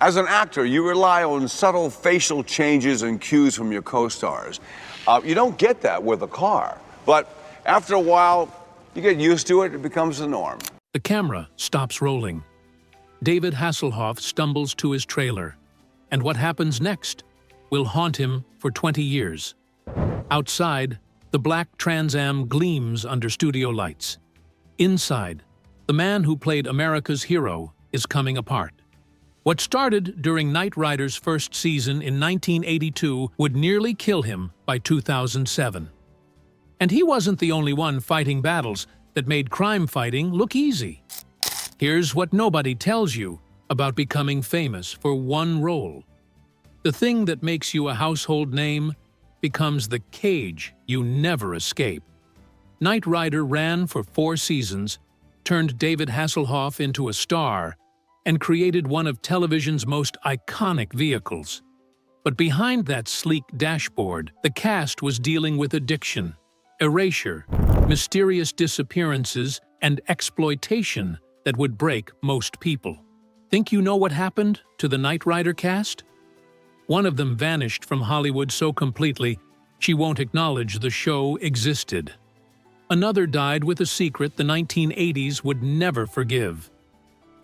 As an actor, you rely on subtle facial changes and cues from your co-stars. You don't get that with a car, but after a while, you get used to it, it becomes the norm. The camera stops rolling. David Hasselhoff stumbles to his trailer, and what happens next will haunt him for 20 years. Outside, the black Trans Am gleams under studio lights. Inside, the man who played America's hero is coming apart. What started during Knight Rider's first season in 1982 would nearly kill him by 2007. And he wasn't the only one fighting battles that made crime fighting look easy. Here's what nobody tells you about becoming famous for one role. The thing that makes you a household name becomes the cage you never escape. Knight Rider ran for 4 seasons, turned David Hasselhoff into a star, and created one of television's most iconic vehicles. But behind that sleek dashboard, the cast was dealing with addiction, erasure, mysterious disappearances, and exploitation that would break most people. Think you know what happened to the Knight Rider cast? One of them vanished from Hollywood so completely, she won't acknowledge the show existed. Another died with a secret the 1980s would never forgive.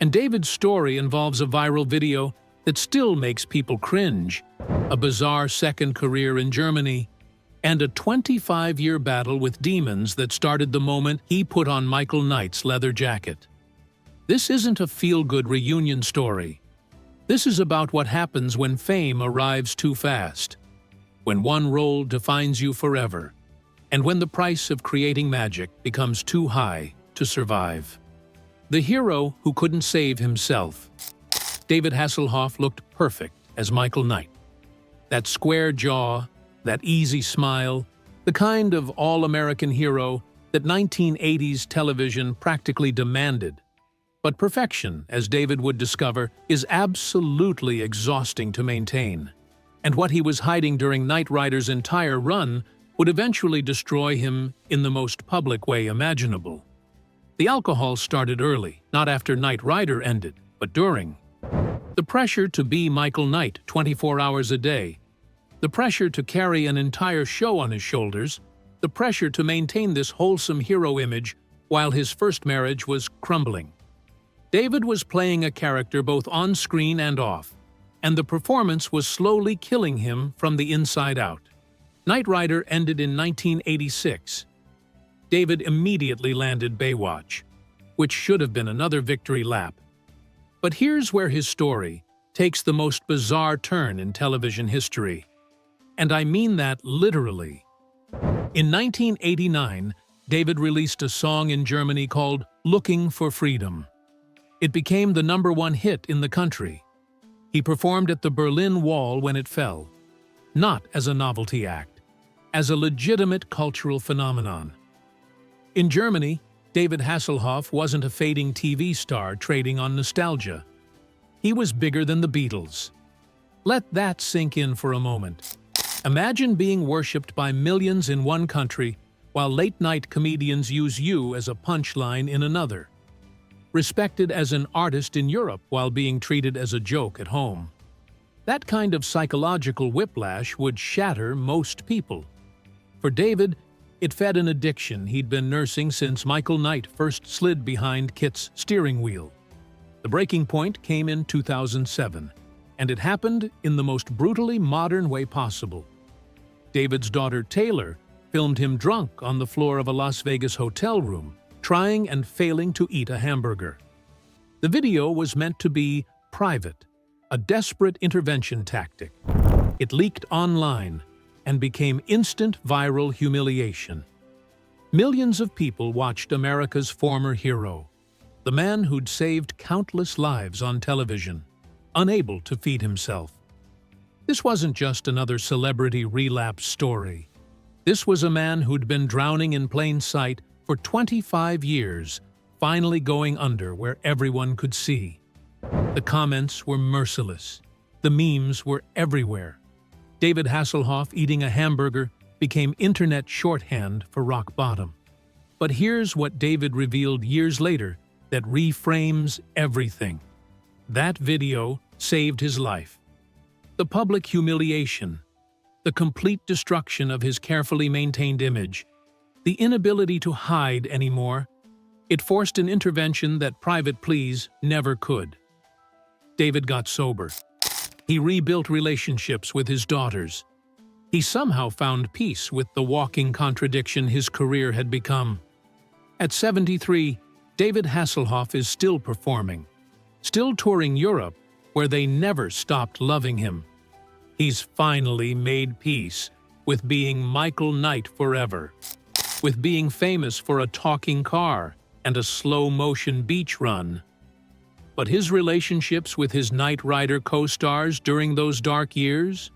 And David's story involves a viral video that still makes people cringe, a bizarre second career in Germany, and a 25-year battle with demons that started the moment he put on Michael Knight's leather jacket. This isn't a feel-good reunion story. This is about what happens when fame arrives too fast, when one role defines you forever, and when the price of creating magic becomes too high to survive. The hero who couldn't save himself. David Hasselhoff looked perfect as Michael Knight. That square jaw, that easy smile, the kind of all-American hero that 1980s television practically demanded. But perfection, as David would discover, is absolutely exhausting to maintain. And what he was hiding during Knight Rider's entire run would eventually destroy him in the most public way imaginable. The alcohol started early, not after Knight Rider ended, but during. The pressure to be Michael Knight 24 hours a day, the pressure to carry an entire show on his shoulders, the pressure to maintain this wholesome hero image while his first marriage was crumbling. David was playing a character both on screen and off, and the performance was slowly killing him from the inside out. Knight Rider ended in 1986. David immediately landed Baywatch, which should have been another victory lap. But here's where his story takes the most bizarre turn in television history. And I mean that literally. In 1989, David released a song in Germany called "Looking for Freedom." It became the #1 hit in the country. He performed at the Berlin Wall when it fell, not as a novelty act, as a legitimate cultural phenomenon. In Germany, David Hasselhoff wasn't a fading TV star trading on nostalgia. He was bigger than the Beatles. Let that sink in for a moment. Imagine being worshipped by millions in one country while late-night comedians use you as a punchline in another. Respected as an artist in Europe while being treated as a joke at home. That kind of psychological whiplash would shatter most people. For David, it fed an addiction he'd been nursing since Michael Knight first slid behind Kit's steering wheel. The breaking point came in 2007, and it happened in the most brutally modern way possible. David's daughter Taylor filmed him drunk on the floor of a Las Vegas hotel room, trying and failing to eat a hamburger. The video was meant to be private, a desperate intervention tactic. It leaked online and became instant viral humiliation. Millions of people watched America's former hero, the man who'd saved countless lives on television, unable to feed himself. This wasn't just another celebrity relapse story. This was a man who'd been drowning in plain sight for 25 years, finally going under where everyone could see. The comments were merciless. The memes were everywhere. David Hasselhoff eating a hamburger became internet shorthand for rock bottom. But here's what David revealed years later that reframes everything. That video saved his life. The public humiliation, the complete destruction of his carefully maintained image, the inability to hide anymore, it forced an intervention that private pleas never could. David got sober. He rebuilt relationships with his daughters. He somehow found peace with the walking contradiction his career had become. At 73, David Hasselhoff is still performing, still touring Europe, where they never stopped loving him. He's finally made peace with being Michael Knight forever, with being famous for a talking car and a slow-motion beach run. But his relationships with his Knight Rider co-stars during those dark years?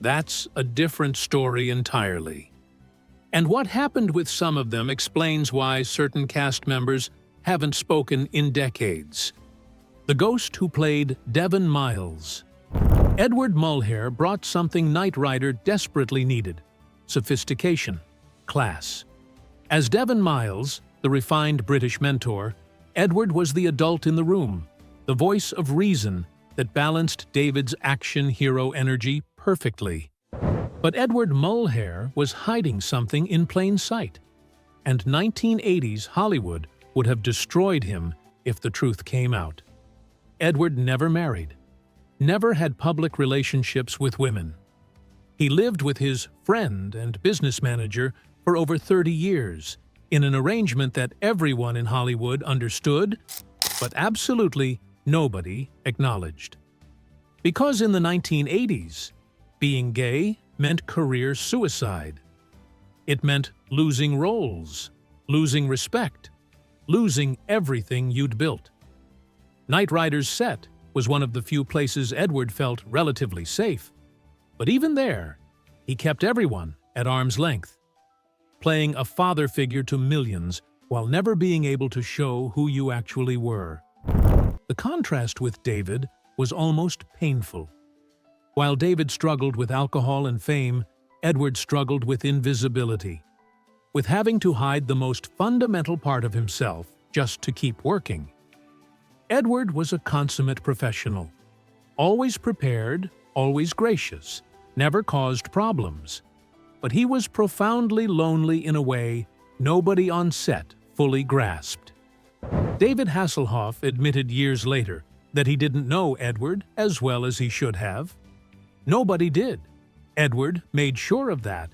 That's a different story entirely. And what happened with some of them explains why certain cast members haven't spoken in decades. The ghost who played Devon Miles. Edward Mulhare brought something Knight Rider desperately needed: sophistication, class. As Devon Miles, the refined British mentor, Edward was the adult in the room, the voice of reason that balanced David's action hero energy perfectly. But Edward Mulhare was hiding something in plain sight, and 1980s Hollywood would have destroyed him if the truth came out. Edward never married, never had public relationships with women. He lived with his friend and business manager for over 30 years, in an arrangement that everyone in Hollywood understood, but absolutely nobody acknowledged. Because in the 1980s, being gay meant career suicide. It meant losing roles, losing respect, losing everything you'd built. Knight Rider's set was one of the few places Edward felt relatively safe, but even there, he kept everyone at arm's length, playing a father figure to millions while never being able to show who you actually were. The contrast with David was almost painful. While David struggled with alcohol and fame, Edward struggled with invisibility, with having to hide the most fundamental part of himself just to keep working. Edward was a consummate professional, always prepared, always gracious, never caused problems. But he was profoundly lonely in a way nobody on set fully grasped. David Hasselhoff admitted years later that he didn't know Edward as well as he should have. Nobody did. Edward made sure of that,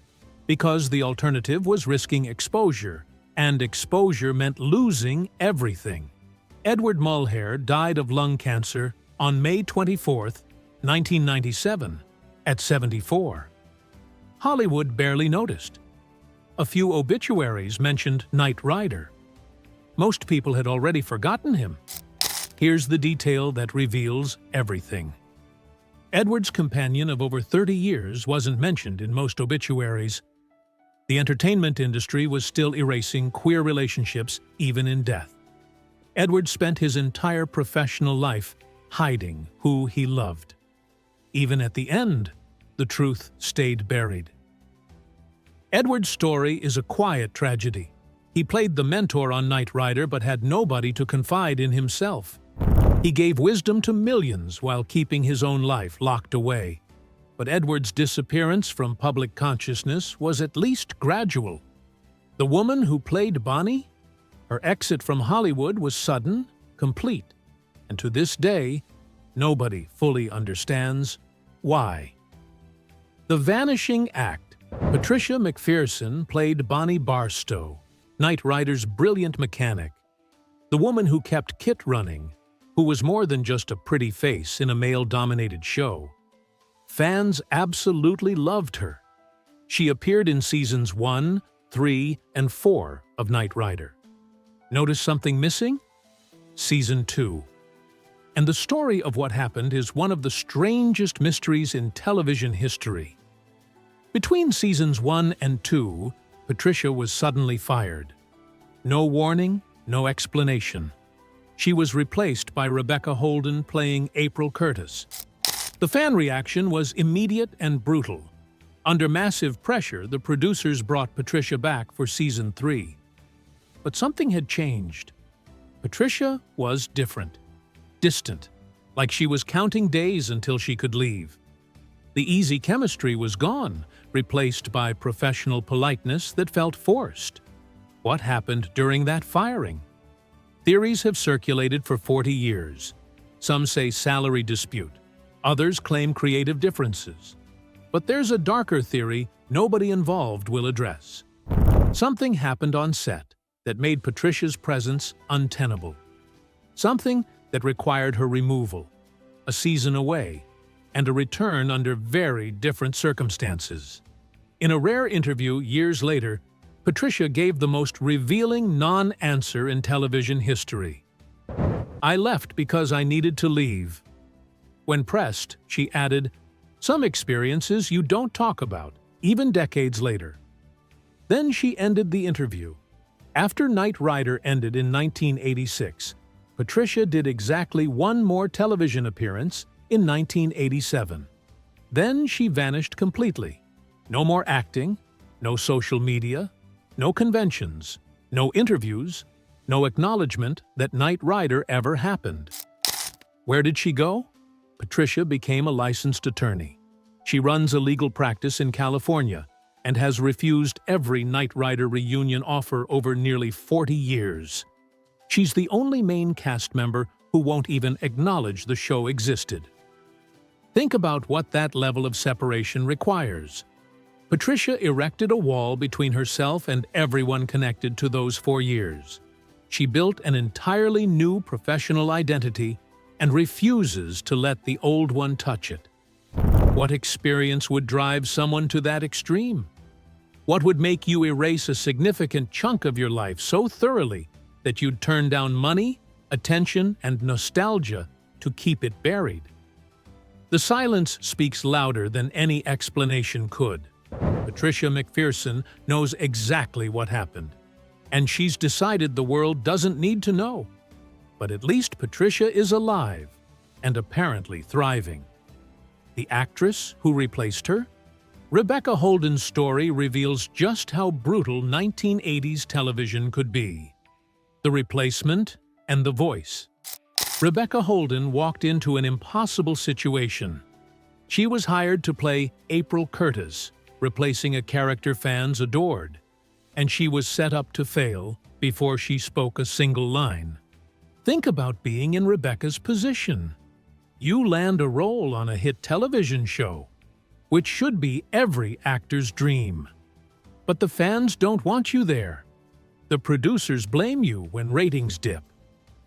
because the alternative was risking exposure, and exposure meant losing everything. Edward Mulhare died of lung cancer on May 24, 1997, at 74. Hollywood barely noticed. A few obituaries mentioned Knight Rider. Most people had already forgotten him. Here's the detail that reveals everything. Edward's companion of over 30 years wasn't mentioned in most obituaries. The entertainment industry was still erasing queer relationships even in death. Edward spent his entire professional life hiding who he loved. Even at the end, the truth stayed buried. Edward's story is a quiet tragedy. He played the mentor on Knight Rider but had nobody to confide in himself. He gave wisdom to millions while keeping his own life locked away. But Edward's disappearance from public consciousness was at least gradual. The woman who played Bonnie? Her exit from Hollywood was sudden, complete, and to this day, nobody fully understands why. The Vanishing Act. Patricia McPherson played Bonnie Barstow, Knight Rider's brilliant mechanic, the woman who kept Kit running, who was more than just a pretty face in a male-dominated show. Fans absolutely loved her. She appeared in seasons 1, 3, and 4 of Knight Rider. Notice something missing? Season 2. And the story of what happened is one of the strangest mysteries in television history. Between seasons 1 and 2, Patricia was suddenly fired. No warning, no explanation. She was replaced by Rebecca Holden playing April Curtis. The fan reaction was immediate and brutal. Under massive pressure, the producers brought Patricia back for season 3. But something had changed. Patricia was different, distant, like she was counting days until she could leave. The easy chemistry was gone, replaced by professional politeness that felt forced. What happened during that firing? Theories have circulated for 40 years. Some say salary dispute. Others claim creative differences. But there's a darker theory nobody involved will address. Something happened on set that made Patricia's presence untenable. Something that required her removal, a season away, and a return under very different circumstances. In a rare interview years later, Patricia gave the most revealing non-answer in television history. "I left because I needed to leave." When pressed, she added, "Some experiences you don't talk about, even decades later." Then she ended the interview. After Knight Rider ended in 1986, Patricia did exactly one more television appearance in 1987. Then she vanished completely. No more acting, no social media, no conventions, no interviews, no acknowledgement that Knight Rider ever happened. Where did she go? Patricia became a licensed attorney. She runs a legal practice in California and has refused every Knight Rider reunion offer over nearly 40 years. She's the only main cast member who won't even acknowledge the show existed. Think about what that level of separation requires. Patricia erected a wall between herself and everyone connected to those 4 years. She built an entirely new professional identity and refuses to let the old one touch it. What experience would drive someone to that extreme? What would make you erase a significant chunk of your life so thoroughly that you'd turn down money, attention, and nostalgia to keep it buried? The silence speaks louder than any explanation could. Patricia McPherson knows exactly what happened, and she's decided the world doesn't need to know. But at least Patricia is alive and apparently thriving. The actress who replaced her? Rebecca Holden's story reveals just how brutal 1980s television could be. The replacement and the voice. Rebecca Holden walked into an impossible situation. She was hired to play April Curtis, replacing a character fans adored, and she was set up to fail before she spoke a single line. Think about being in Rebecca's position. You land a role on a hit television show, which should be every actor's dream. But the fans don't want you there. The producers blame you when ratings dip.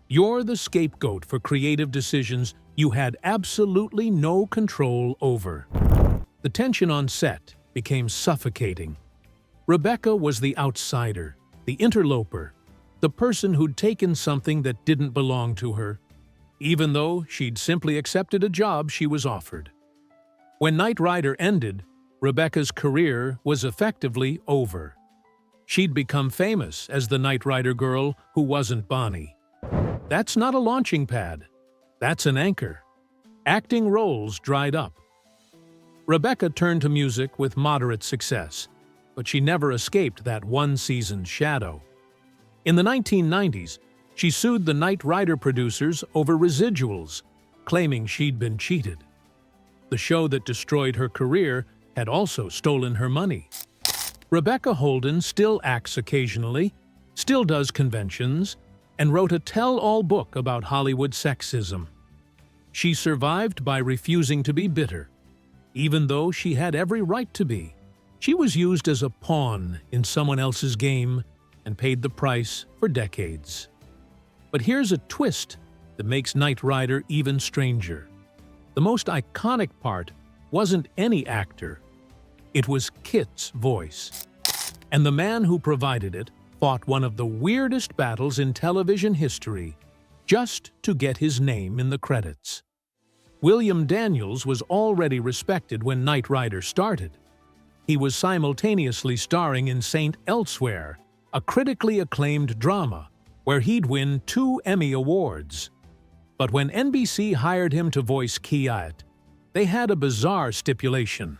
You're the scapegoat for creative decisions you had absolutely no control over. The tension on set became suffocating. Rebecca was the outsider, the interloper, the person who'd taken something that didn't belong to her, even though she'd simply accepted a job she was offered. When Knight Rider ended, Rebecca's career was effectively over. She'd become famous as the Knight Rider girl who wasn't Bonnie. That's not a launching pad. That's an anchor. Acting roles dried up. Rebecca turned to music with moderate success, but she never escaped that one-season shadow. In the 1990s, she sued the Knight Rider producers over residuals, claiming she'd been cheated. The show that destroyed her career had also stolen her money. Rebecca Holden still acts occasionally, still does conventions, and wrote a tell-all book about Hollywood sexism. She survived by refusing to be bitter, even though she had every right to be. She was used as a pawn in someone else's game and paid the price for decades. But here's a twist that makes Knight Rider even stranger. The most iconic part wasn't any actor. It was Kit's voice. And the man who provided it fought one of the weirdest battles in television history just to get his name in the credits. William Daniels was already respected when Knight Rider started. He was simultaneously starring in Saint Elsewhere, a critically acclaimed drama, where he'd win 2 Emmy Awards. But when NBC hired him to voice Kiat, they had a bizarre stipulation.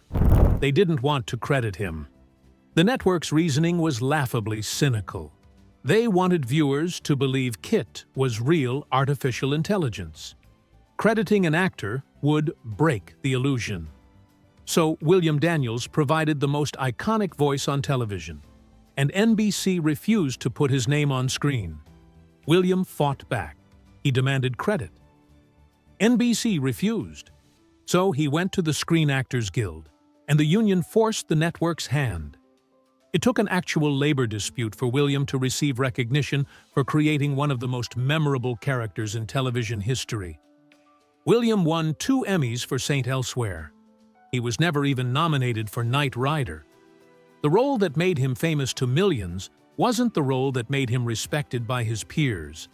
They didn't want to credit him. The network's reasoning was laughably cynical. They wanted viewers to believe Kit was real artificial intelligence. Crediting an actor would break the illusion. So William Daniels provided the most iconic voice on television, and NBC refused to put his name on screen. William fought back. He demanded credit. NBC refused. So he went to the Screen Actors Guild, and the union forced the network's hand. It took an actual labor dispute for William to receive recognition for creating one of the most memorable characters in television history. William won 2 Emmys for St. Elsewhere. He was never even nominated for Knight Rider. The role that made him famous to millions wasn't the role that made him respected by his peers.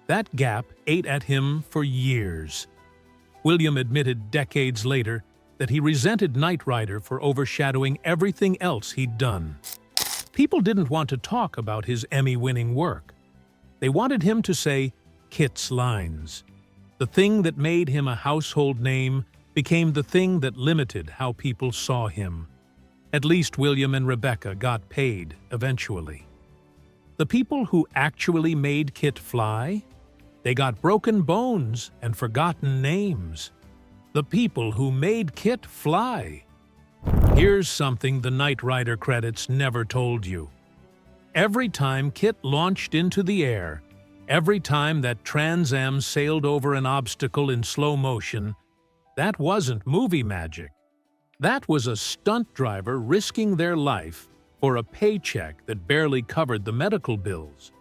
That gap ate at him for years. William admitted decades later that he resented Knight Rider for overshadowing everything else he'd done. People didn't want to talk about his Emmy-winning work. They wanted him to say Kit's lines. The thing that made him a household name became the thing that limited how people saw him. At least William and Rebecca got paid eventually. The people who actually made Kit fly? They got broken bones and forgotten names. The people who made Kit fly. Here's something the Knight Rider credits never told you. Every time Kit launched into the air, every time that Trans Am sailed over an obstacle in slow motion, that wasn't movie magic. That was a stunt driver risking their life for a paycheck that barely covered the medical bills.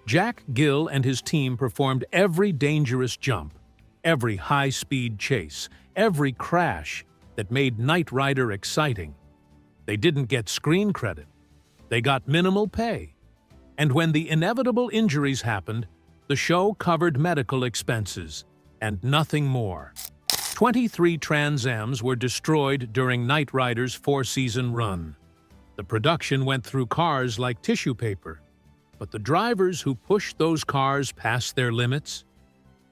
Jack Gill and his team performed every dangerous jump, every high-speed chase, every crash that made Knight Rider exciting. They didn't get screen credit. They got minimal pay. And when the inevitable injuries happened, the show covered medical expenses and nothing more. 23 Trans Ams were destroyed during Knight Rider's 4-season run. The production went through cars like tissue paper, but the drivers who pushed those cars past their limits,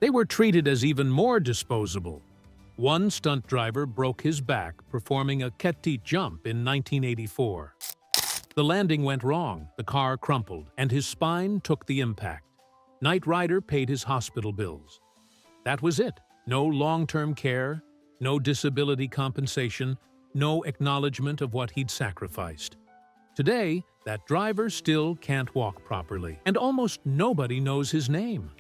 they were treated as even more disposable. One stunt driver broke his back performing a Kettit jump in 1984. The landing went wrong, the car crumpled, and his spine took the impact. Knight Rider paid his hospital bills. That was it. No long-term care, no disability compensation, no acknowledgement of what he'd sacrificed. Today, that driver still can't walk properly, and almost nobody knows his name.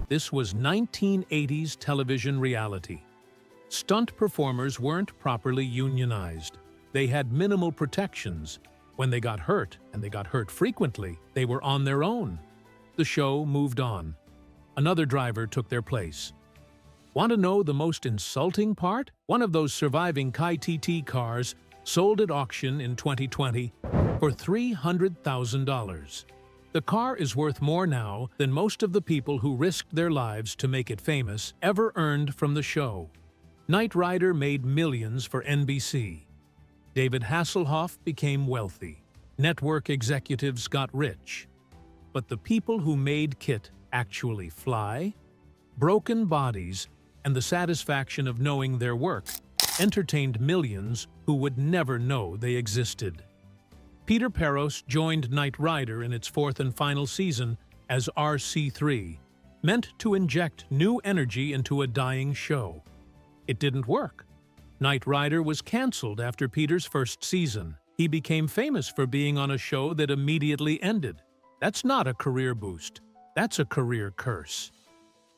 This was 1980s television reality. Stunt performers weren't properly unionized. They had minimal protections. When they got hurt, and they got hurt frequently, they were on their own. The show moved on. Another driver took their place. Want to know the most insulting part? One of those surviving Kettit cars sold at auction in 2020 for $300,000. The car is worth more now than most of the people who risked their lives to make it famous ever earned from the show. Knight Rider made millions for NBC. David Hasselhoff became wealthy. Network executives got rich. But the people who made Kit actually fly? Broken bodies and the satisfaction of knowing their work entertained millions who would never know they existed. Peter Peros joined Knight Rider in its 4th and final season as RC3, meant to inject new energy into a dying show. It didn't work. Knight Rider was canceled after Peter's first season. He became famous for being on a show that immediately ended. That's not a career boost. That's a career curse.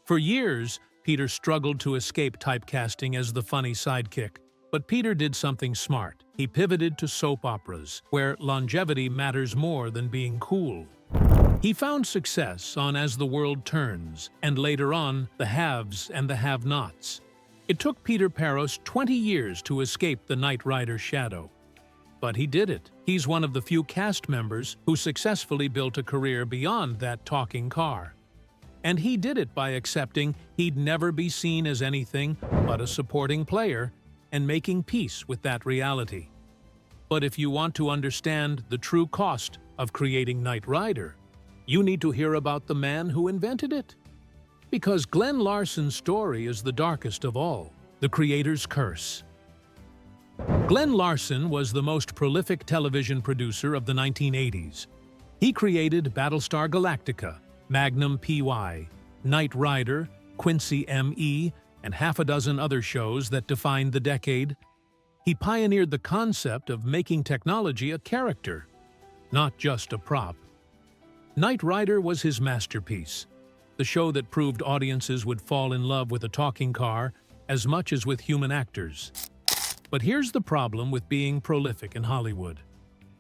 For years, Peter struggled to escape typecasting as the funny sidekick. But Peter did something smart. He pivoted to soap operas, where longevity matters more than being cool. He found success on As the World Turns, and later on, The Haves and the Have-Nots. It took Peter Peros 20 years to escape the Knight Rider shadow. But he did it. He's one of the few cast members who successfully built a career beyond that talking car. And he did it by accepting he'd never be seen as anything but a supporting player and making peace with that reality. But if you want to understand the true cost of creating Knight Rider, you need to hear about the man who invented it. Because Glenn Larson's story is the darkest of all, the creator's curse. Glenn Larson was the most prolific television producer of the 1980s. He created Battlestar Galactica, Magnum P.Y., Knight Rider, Quincy M.E., and half a dozen other shows that defined the decade, he pioneered the concept of making technology a character, not just a prop. Knight Rider was his masterpiece, the show that proved audiences would fall in love with a talking car as much as with human actors. But here's the problem with being prolific in Hollywood.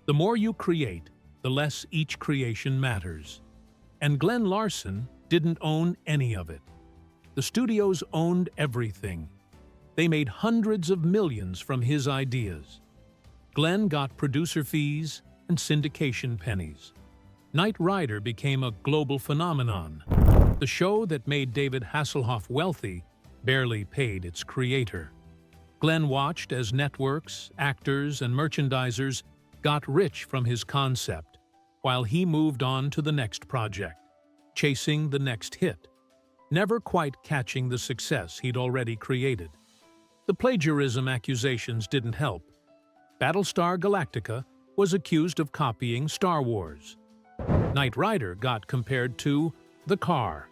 The more you create, the less each creation matters. And Glenn Larson didn't own any of it. The studios owned everything. They made hundreds of millions from his ideas. Glenn got producer fees and syndication pennies. Knight Rider became a global phenomenon. The show that made David Hasselhoff wealthy barely paid its creator. Glenn watched as networks, actors, and merchandisers got rich from his concept, while he moved on to the next project, chasing the next hit, never quite catching the success he'd already created. The plagiarism accusations didn't help. Battlestar Galactica was accused of copying Star Wars. Knight Rider got compared to the car.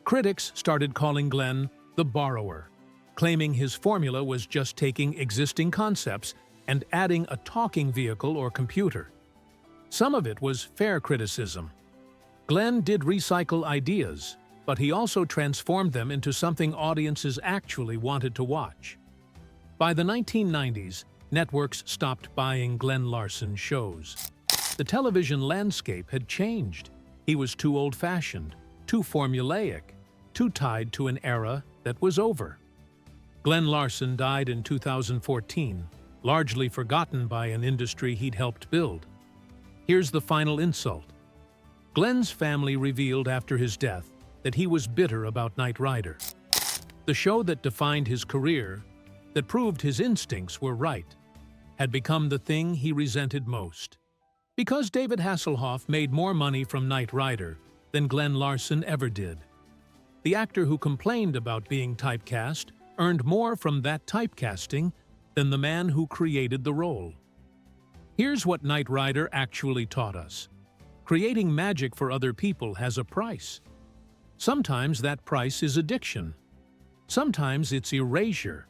Critics started calling Glenn the borrower, claiming his formula was just taking existing concepts and adding a talking vehicle or computer. Some of it was fair criticism. Glenn did recycle ideas, but he also transformed them into something audiences actually wanted to watch. By the 1990s, networks stopped buying Glenn Larson shows. The television landscape had changed. He was too old-fashioned, too formulaic, too tied to an era that was over. Glenn Larson died in 2014, largely forgotten by an industry he'd helped build. Here's the final insult. Glenn's family revealed after his death that he was bitter about Knight Rider, the show that defined his career, that proved his instincts were right, had become the thing he resented most. Because David Hasselhoff made more money from Knight Rider than Glenn Larson ever did. The actor who complained about being typecast earned more from that typecasting than the man who created the role. Here's what Knight Rider actually taught us. Creating magic for other people has a price. Sometimes that price is addiction. Sometimes it's erasure.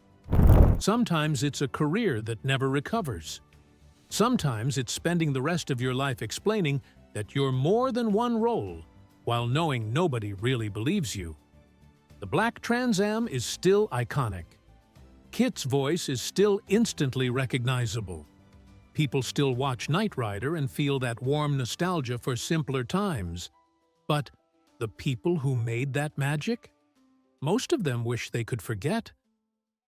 Sometimes it's a career that never recovers. Sometimes it's spending the rest of your life explaining that you're more than one role, while knowing nobody really believes you. The black Trans Am is still iconic. Kit's voice is still instantly recognizable. People still watch Knight Rider and feel that warm nostalgia for simpler times. But the people who made that magic? Most of them wish they could forget.